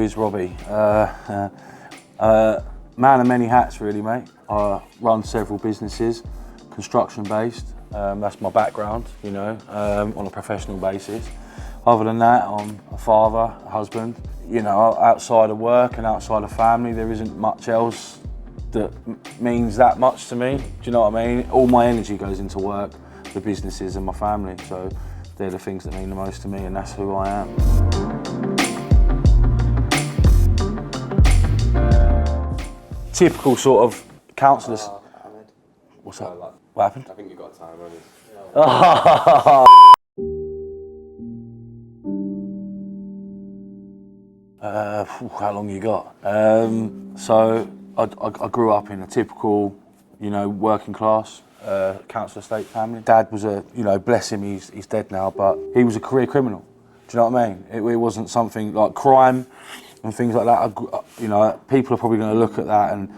is Robbie. Man of many hats, really, mate. I run several businesses, construction based. That's my background, you know, on a professional basis. Other than that, I'm a father, a husband. You know, outside of work and outside of family, there isn't much else that means that much to me. Do you know what I mean? All my energy goes into work, the businesses and my family. So they're the things that mean the most to me, and that's who I am. Typical sort of counsellors. What's that? What happened? I think you got time, haven't you? How long you got? So I grew up in a typical, you know, working class council estate family. Dad was you know, bless him, he's dead now, but he was a career criminal. Do you know what I mean? It wasn't something like crime and things like that. You know, people are probably going to look at that and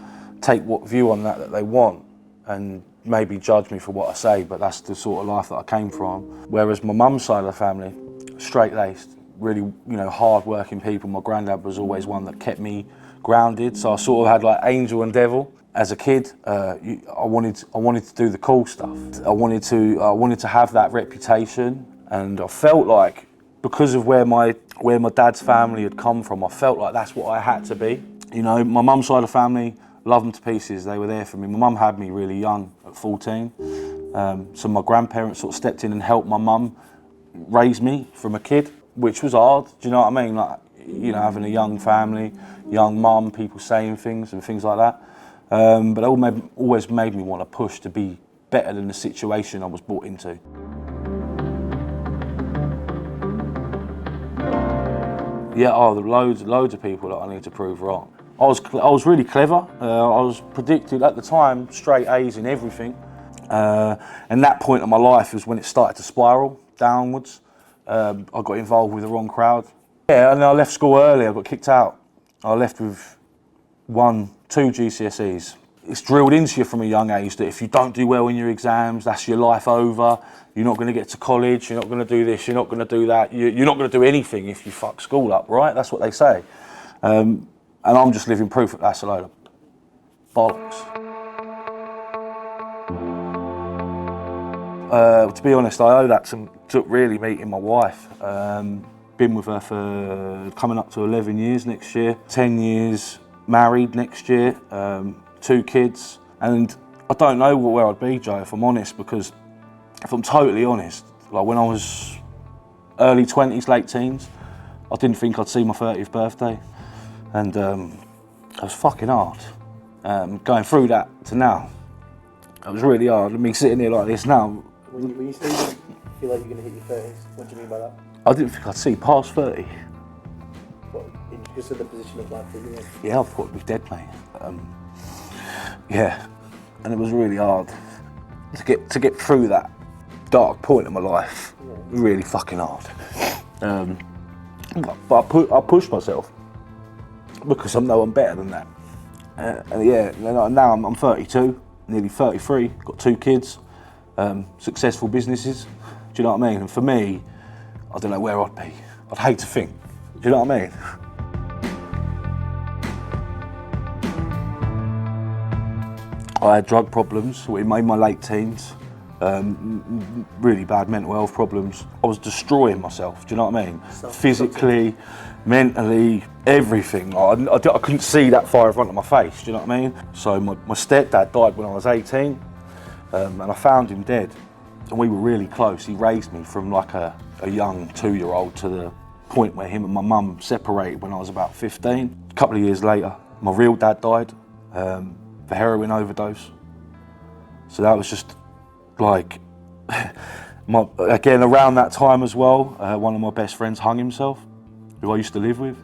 take what view on that they want and maybe judge me for what I say, but that's the sort of life that I came from. Whereas my mum's side of the family, straight-laced, really, you know, hard-working people. My granddad was always one that kept me grounded, so I sort of had like angel and devil. As a kid, I wanted to do the cool stuff. I wanted to have that reputation, and I felt like because of where my dad's family had come from, I felt like that's what I had to be. You know, my mum's side of the family, love them to pieces. They were there for me. My mum had me really young, at 14. So my grandparents sort of stepped in and helped my mum raise me from a kid, which was hard. Do you know what I mean? Like, you know, having a young family, young mum, people saying things and things like that. But it always made me want to push to be better than the situation I was brought into. Yeah, loads of people that I need to prove wrong. I was really clever. I was predicted at the time straight A's in everything. And that point of my life was when it started to spiral downwards. I got involved with the wrong crowd. Yeah, and I left school early. I got kicked out. I left with 2 GCSEs. It's drilled into you from a young age that if you don't do well in your exams, that's your life over. You're not going to get to college. You're not going to do this. You're not going to do that. You're not going to do anything if you fuck school up, right? That's what they say. And I'm just living proof that that's a load of bollocks. To be honest, I owe that to really meeting my wife. Been with her for coming up to 11 years next year, 10 years married next year, 2 kids. And I don't know where I'd be, Joe, if I'm honest, because if I'm totally honest, like when I was early 20s, late teens, I didn't think I'd see my 30th birthday. And it was fucking hard. Going through that to now, it was really hard. Me sitting here like this now. When you say you feel like you're going to hit your 30s, what do you mean by that? I didn't think I'd see past 30. What, just in the position of life that you're in? Yeah, I thought I'd be dead, mate. Yeah, and it was really hard to get through that dark point in my life. Yeah. Really fucking hard. But I pushed myself because I know I'm better than that. And yeah, now I'm 32, nearly 33, got 2 kids, successful businesses. Do you know what I mean? And for me, I don't know where I'd be. I'd hate to think. Do you know what I mean? I had drug problems in my late teens, really bad mental health problems. I was destroying myself, do you know what I mean? Physically, mentally, everything. I couldn't see that far in front of my face, do you know what I mean? So my stepdad died when I was 18, and I found him dead. And we were really close. He raised me from like a young 2-year-old to the point where him and my mum separated when I was about 15. A couple of years later, my real dad died. For heroin overdose. So that was just like, again around that time as well, one of my best friends hung himself, who I used to live with.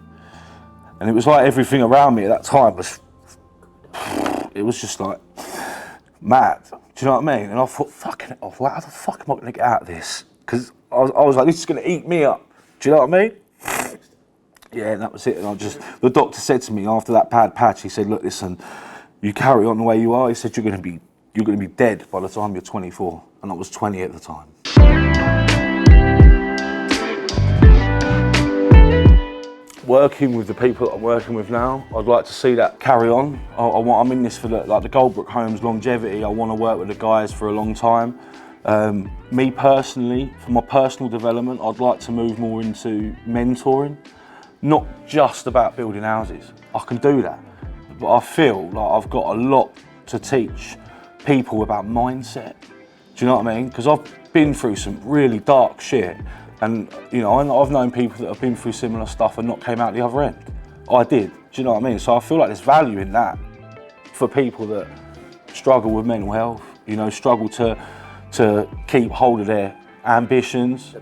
And it was like everything around me at that time was just like mad. Do you know what I mean? And I thought, fucking hell, how the fuck am I gonna get out of this? Because I was like, this is gonna eat me up. Do you know what I mean? Yeah, and that was it. And the doctor said to me after that bad patch, he said, look, listen, you carry on the way you are. He said, you're going to be dead by the time you're 24. And I was 20 at the time. working with the people that I'm working with now, I'd like to see that carry on. I'm in this for the Goldbrooke Homes longevity. I want to work with the guys for a long time. Me personally, for my personal development, I'd like to move more into mentoring, not just about building houses. I can do that, but I feel like I've got a lot to teach people about mindset. Do you know what I mean? Because I've been through some really dark shit, and you know, I've known people that have been through similar stuff and not came out the other end. I did. Do you know what I mean? So I feel like there's value in that for people that struggle with mental health. You know, struggle to keep hold of their ambitions.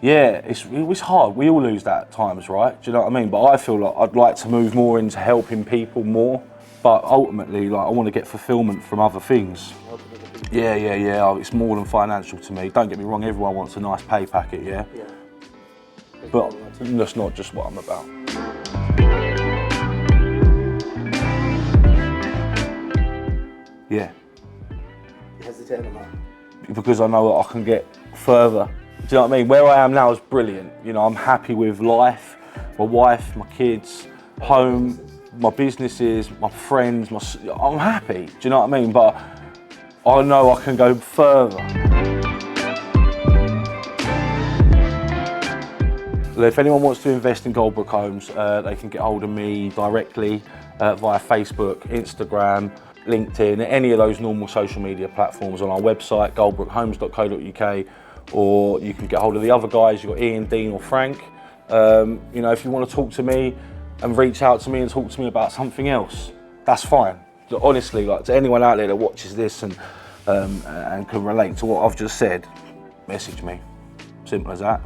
Yeah, it's hard. We all lose that at times, right? Do you know what I mean? But I feel like I'd like to move more into helping people more. But ultimately, like, I want to get fulfillment from other things. Yeah. It's more than financial to me. Don't get me wrong, everyone wants a nice pay packet, yeah? But that's not just what I'm about. Yeah. You hesitate on that? Because I know that I can get further. Do you know what I mean? Where I am now is brilliant. You know, I'm happy with life, my wife, my kids, home, my businesses, my friends, I'm happy. Do you know what I mean? But I know I can go further. If anyone wants to invest in Goldbrooke Homes, they can get hold of me directly via Facebook, Instagram, LinkedIn, any of those normal social media platforms, on our website, goldbrookehomes.co.uk, or you can get hold of the other guys. You've got Ian, Dean or Frank. You know, if you want to talk to me and reach out to me and talk to me about something else, that's fine. Honestly, like, to anyone out there that watches this and can relate to what I've just said, message me. Simple as that.